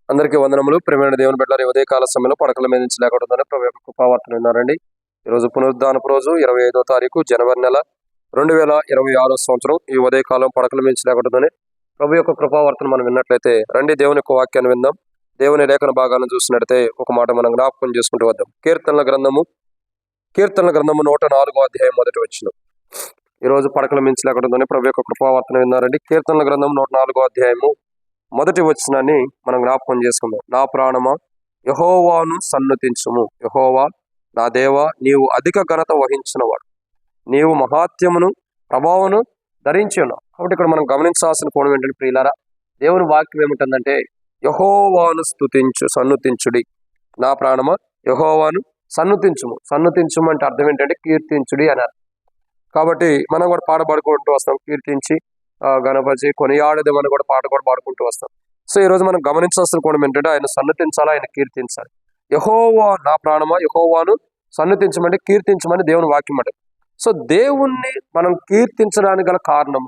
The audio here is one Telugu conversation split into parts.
అందరికీ వందనములు. ప్రియమైన దేవుని బిడ్డలారా, ఈ ఉదయకాల సమయంలో పడకల మీద నుంచి లేకుండా ప్రభు యొక్క కృపావార్తను విన్నారండి. ఈరోజు పునరుద్ధానపు రోజు 25వ తారీఖు జనవరి నెల 2026 సంవత్సరం. ఈ ఉదయకాలం పడకల మీద నుంచి లేకుండా ప్రభు యొక్క కృపావార్తను మనం విన్నట్లయితే రండి దేవుని యొక్క వాక్యాన్ని విందాం. దేవుని లేఖన భాగాన్ని చూసినట్లయితే ఒక మాట మనం జ్ఞాపకం చేసుకుంటూ వద్దాం. కీర్తనల గ్రంథము 104వ అధ్యాయం 1వ వచనం. ఈరోజు పడకల మించి లేకుండా ప్రభు యొక్క కృపావార్తను విన్నారండి. కీర్తనల గ్రంథం 104వ అధ్యాయము 1వ వచనాన్ని మనం జ్ఞాపకం చేసుకుందాం. నా ప్రాణమా యెహోవాను సన్నుతించుము. యెహోవా నా దేవా, నీవు అధిక ఘనత వహించినవాడు, నీవు మహాత్యమును ప్రభావమును ధరించి ఉన్నావు. కాబట్టి ఇక్కడ మనం గమనించాల్సిన కోణం ఏంటంటే ప్రియులారా, దేవుని వాక్యం ఏముంటుందంటే యెహోవాను సన్నుతించుడి. నా ప్రాణమా యెహోవాను సన్నుతించుము. సన్నుతించుము అంటే అర్థం ఏంటంటే కీర్తించుడి అని అర్థం. కాబట్టి మనం కూడా పాట పాడుకుంటూ వస్తాం, కీర్తించి గణపతి కొనియాడదేమని కూడా పాట కూడా పాడుకుంటూ వస్తాం. సో ఈ రోజు మనం గమనించాల్సిన కోణం ఏంటంటే ఆయన సన్నతించాలి, ఆయన కీర్తించాలి. యెహోవా నా ప్రాణమా యెహోవాను సన్నతించమని కీర్తించమని దేవుని వాక్యం అంటే. సో దేవుణ్ణి మనం కీర్తించడానికి గల కారణం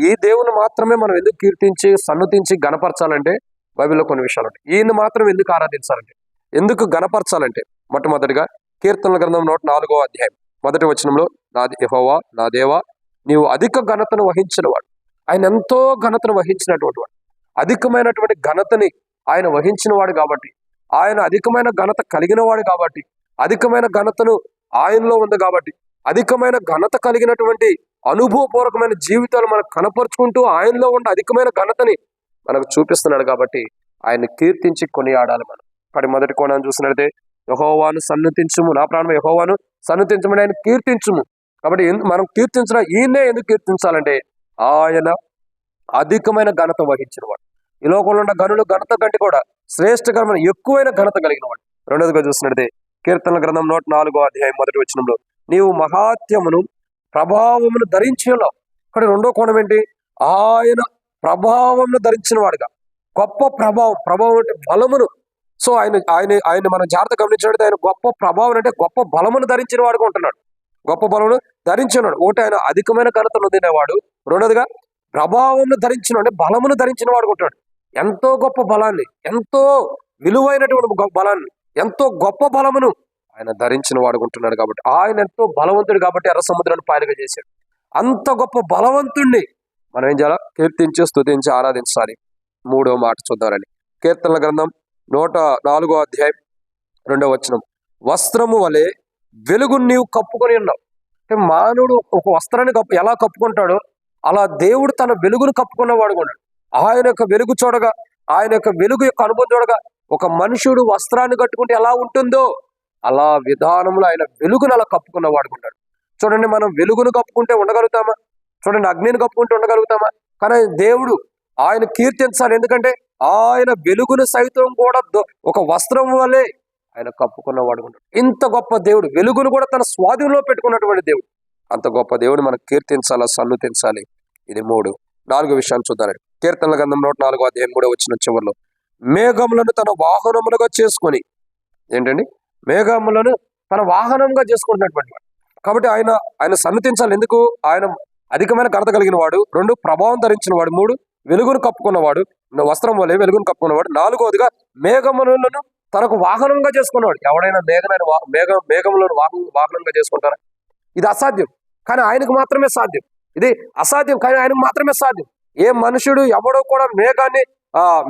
ఈ దేవుని మాత్రమే మనం ఎందుకు కీర్తించి సన్నతించి గణపరచాలంటే బైబిల్లో కొన్ని విషయాలు ఉంటాయి. ఈయన మాత్రం ఎందుకు ఆరాధించాలంటే, ఎందుకు గణపరచాలంటే మొట్టమొదటిగా కీర్తనల గ్రంథం 104వ అధ్యాయం 1వ వచనంలో యెహోవా నా దేవా, నీవు అధిక ఘనతను వహించిన వాడు. ఆయన ఎంతో ఘనతను వహించినటువంటి వాడు, అధికమైనటువంటి ఘనతని ఆయన వహించిన వాడు కాబట్టి, ఆయన అధికమైన ఘనత కలిగిన వాడు కాబట్టి, అధికమైన ఘనతను ఆయనలో ఉంది కాబట్టి, అధికమైన ఘనత కలిగినటువంటి అనుభవపూర్వకమైన జీవితాలు మనకు కనపరుచుకుంటూ ఆయనలో ఉన్న అధికమైన ఘనతని మనకు చూపిస్తున్నాడు కాబట్టి ఆయన కీర్తించి కొనియాడాలి. మనం మరి మొదటి కోణాన్ని చూసినట్లయితే యెహోవాను సన్నుతించుము, నా ప్రాణం యెహోవాను సన్నుతించమని ఆయన కీర్తించుము. కాబట్టి మనం కీర్తించిన ఈయన్నే ఎందుకు కీర్తించాలంటే ఆయన అధికమైన ఘనత వహించిన వాడు. ఈ లోకంలో ఉన్న గనులు ఘనత కంటే కూడా శ్రేష్టకరమైన ఎక్కువైన ఘనత కలిగిన వాడు. రెండోదిగా చూసినట్లయితే కీర్తనల గ్రంథం 104వ అధ్యాయం 1వ వచనంలో నీవు మహాత్యమును ప్రభావమును ధరించి ఉన్నావు. ఇక్కడ రెండో కోణం ఏంటి? ఆయన ప్రభావమును ధరించిన వాడుగా, గొప్ప ప్రభావం అంటే బలమును. సో ఆయన మనం జాగ్రత్త గమనించినట్టు ఆయన గొప్ప ప్రభావం అంటే గొప్ప బలమును ధరించిన వాడుగా ఉంటున్నాడు, గొప్ప బలమును ధరించినాడు. ఒకటి ఆయన అధికమైన ఘనతను పొందినవాడు, రెండోదిగా ప్రభావమును ధరించిన అంటే బలమును ధరించిన వాడు ఉంటాడు. ఎంతో గొప్ప బలాన్ని, ఎంతో విలువైనటువంటి బలాన్ని, ఎంతో గొప్ప బలమును ఆయన ధరించిన వాడుకుంటున్నాడు. కాబట్టి ఆయన ఎంతో బలవంతుడు కాబట్టి ఎర్ర సముద్రాన్ని పాయలుగా చేశాడు. అంత గొప్ప బలవంతుణ్ణి మనం ఏం చేయాలి? కీర్తించి స్తుతించి ఆరాధించాలి. మూడో మాట చూద్దామని కీర్తనల గ్రంథం 104వ అధ్యాయం 2వ వచనం. వస్త్రము వలె వెలుగును నీవు కప్పుకొని ఉన్నావు. అంటే మానవుడు ఒక వస్త్రాన్ని ఎలా కప్పుకుంటాడో అలా దేవుడు తన వెలుగును కప్పుకున్నవాడు కూడా. ఆయన యొక్క వెలుగు చూడగా, ఆయన యొక్క వెలుగు యొక్క అనుభవం చూడగా ఒక మనుషుడు వస్త్రాన్ని కట్టుకుంటే ఎలా ఉంటుందో అలా విధానంలో ఆయన వెలుగును అలా కప్పుకున్నవాడు ఉంటాడు. చూడండి, మనం వెలుగును కప్పుకుంటే ఉండగలుగుతామా? చూడండి, అగ్నిని కప్పుకుంటే ఉండగలుగుతామా? కానీ దేవుడు ఆయన కీర్తించాలి. ఎందుకంటే ఆయన వెలుగును సైతం కూడా ఒక వస్త్రం వల్లే ఆయన కప్పుకున్నవాడు ఉంటాడు. ఇంత గొప్ప దేవుడు, వెలుగును కూడా తన స్వాధీనంలో పెట్టుకున్నటువంటి దేవుడు. అంత గొప్ప దేవుడు మనం కీర్తించాలా, సన్నుతించాలి. ఇది 3. 4 విషయాన్ని చూద్దాం. కీర్తనల గ్రంథం 104వ అధ్యాయం 3వ వచనం చివరిలో మేఘములను తన వాహనములుగా చేసుకొని, ఏంటండి? మేఘములను తన వాహనంగా చేసుకుంటున్నటువంటి వాడు. కాబట్టి ఆయన సన్నుతించాలి. ఎందుకు? ఆయన అధికమైన ఘనత కలిగిన వాడు, 2 ప్రభావం ధరించిన వాడు, 3 వెలుగును కప్పుకున్నవాడు, వస్త్రం వలె వెలుగును కప్పుకున్నవాడు, 4వదిగా మేఘములను తనకు వాహనంగా చేసుకున్నవాడు. ఎవడైనా మేఘములను వాహనంగా చేసుకుంటారా? ఇది అసాధ్యం, కానీ ఆయనకు మాత్రమే సాధ్యం. ఇది అసాధ్యం, కానీ ఆయనకు మాత్రమే సాధ్యం. ఏ మనుషుడు ఎవడో కూడా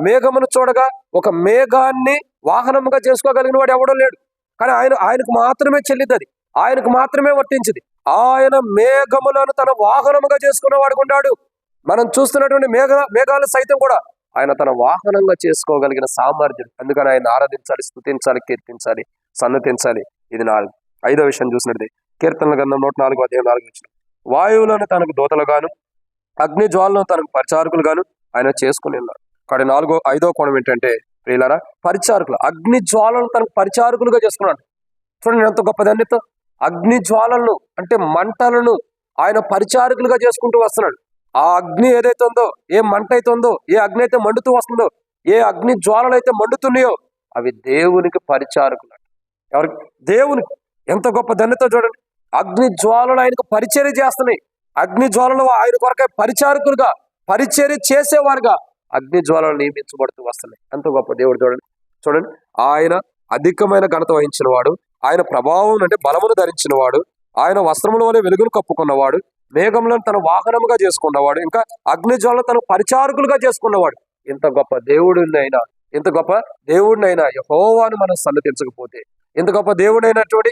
మేఘమును చూడగా ఒక మేఘాన్ని వాహనంగా చేసుకోగలిగిన వాడు ఎవడో లేడు. కానీ ఆయనకు మాత్రమే చెల్లిద్ది, అది ఆయనకు మాత్రమే వర్తించింది. ఆయన మేఘములను తన వాహనముగా చేసుకున్నవాడు ఉన్నాడు. మనం చూస్తున్నటువంటి మేఘాలు సైతం కూడా ఆయన తన వాహనంగా చేసుకోగలిగిన సామర్థ్యం. అందుకని ఆయన ఆరాధించాలి, స్తుతించాలి, కీర్తించాలి, సన్నతించాలి. ఇది 4. 5వ విషయం చూసినట్టు కీర్తనల గ్రంథం 104వ అధ్యాయం 4వ వచనం. వాయువులను తనకు దూతలుగాను అగ్ని జ్వాలను తనకు పరిచారకులుగాను ఆయన చేసుకుని ఉన్నారు. కాబట్టి 5వ కోణం ఏంటంటే ప్రియులారా, పరిచారకులు, అగ్ని జ్వాలను తనకు పరిచారకులుగా చేసుకున్నాడు. చూడండి ఎంత గొప్ప ధన్యత. అగ్ని జ్వాలను అంటే మంటలను ఆయన పరిచారకులుగా చేసుకుంటూ వస్తున్నాడు. ఆ అగ్ని ఏదైతే ఉందో, ఏ మంట అయితే ఉందో, ఏ అగ్ని అయితే మండుతూ వస్తుందో, ఏ అగ్ని జ్వాలలు అయితే మండుతున్నాయో అవి దేవునికి పరిచారకులు. ఎవరికి? దేవునికి. ఎంత గొప్ప ధన్యత చూడండి. అగ్ని జ్వాలలు ఆయనకు పరిచర్య చేస్తున్నాయి. అగ్ని జ్వాలలు ఆయన కొరకే పరిచారకులుగా, పరిచర్య చేసేవారుగా అగ్ని జ్వాలలు నియమించబడుతూ వస్తున్నాయి. ఎంతో గొప్ప దేవుడు చూడండి. చూడండి, ఆయన అధికమైన ఘనత వహించిన వాడు, ఆయన ప్రభావం అంటే బలమును ధరించిన వాడు, ఆయన వస్త్రముల వలె వెలుగును కప్పుకున్నవాడు, మేఘములను తన వాహనముగా చేసుకున్నవాడు, ఇంకా అగ్ని జ్వాలను తన పరిచారకులుగా చేసుకున్నవాడు. ఇంత గొప్ప దేవుడినైనా, ఇంత గొప్ప దేవుడినైనా యెహోవాను మనం సన్నతించకపోతే, ఇంత గొప్ప దేవుడైనటువంటి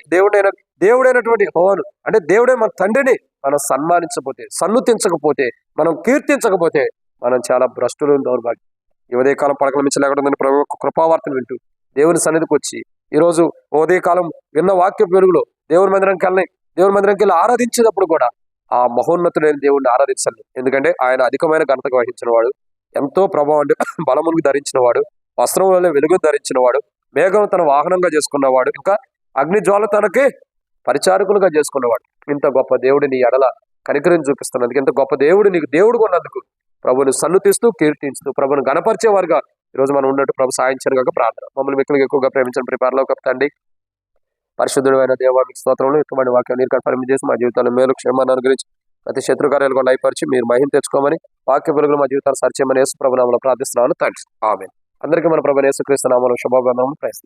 యెహోవాను అంటే దేవుడే మన తండ్రిని మనం సన్మానించకపోతే, సన్నుతించకపోతే, మనం కీర్తించకపోతే మనం చాలా భ్రష్టులు, దౌర్భాగ్యం. ఈ ఉదయకాలం పడకల మించి లేకుండా ప్రభు యొక్క కృపావార్తను వింటూ దేవుని సన్నిధికి వచ్చి ఈరోజు ఉదయకాలం విన్న వాక్య వెలుగులో దేవుని మందిరంకి వెళ్ళి ఆరాధించేటప్పుడు కూడా ఆ మహోన్నతుడైన దేవుడిని ఆరాధించాలి. ఎందుకంటే ఆయన అధికమైన ఘనతకు వహించిన వాడు, ఎంతో ప్రభావం అంటే బలమును ధరించిన వాడు, వస్త్రంలో వెలుగు ధరించిన వాడు, మేఘం తన వాహనంగా చేసుకున్నవాడు, ఇంకా అగ్ని జ్వాల తనకి పరిచారకులుగా చేసుకున్నవాడు. ఇంత గొప్ప దేవుడు నీ ఎడల కనికరిని చూపిస్తున్నందుకు, ఇంత గొప్ప దేవుడు నీకు దేవుడు కొన్నందుకు ప్రభుని సన్నుతిస్తూ కీర్తిస్తూ ప్రభుని గణపరిచేవారుగా ఈరోజు మనం ఉన్నట్టు ప్రభు సాయించారు కాక ప్రార్థన. మమ్మల్ని మిక్కులుగా ఎక్కువగా ప్రేమించిన ప్రిపారలోకి తండ్రి, పరిశుద్ధుడైన దేవా మీకు స్తోత్రంలో ఇటువంటి వాక్యం నీరు కన్ఫర్మ్ చేసి మా జీవితాల్లో మేలు క్షేమాన్ని అనుగ్రహించి ప్రతి శత్రుకార్యాలు కూడా అయిపరిచి మీరు మహిమ తెచ్చుకోమని, వాక్య వెలుగులు మా జీవితాలు సరిచేయమని యేసు ప్రభు నామములో ప్రార్థిస్తున్నాను తండ్రి. ఆమేన్. అందరికీ మన ప్రభువైన యేసుక్రీస్తు నామములో శుభాభివందనములు. ప్రైజ్.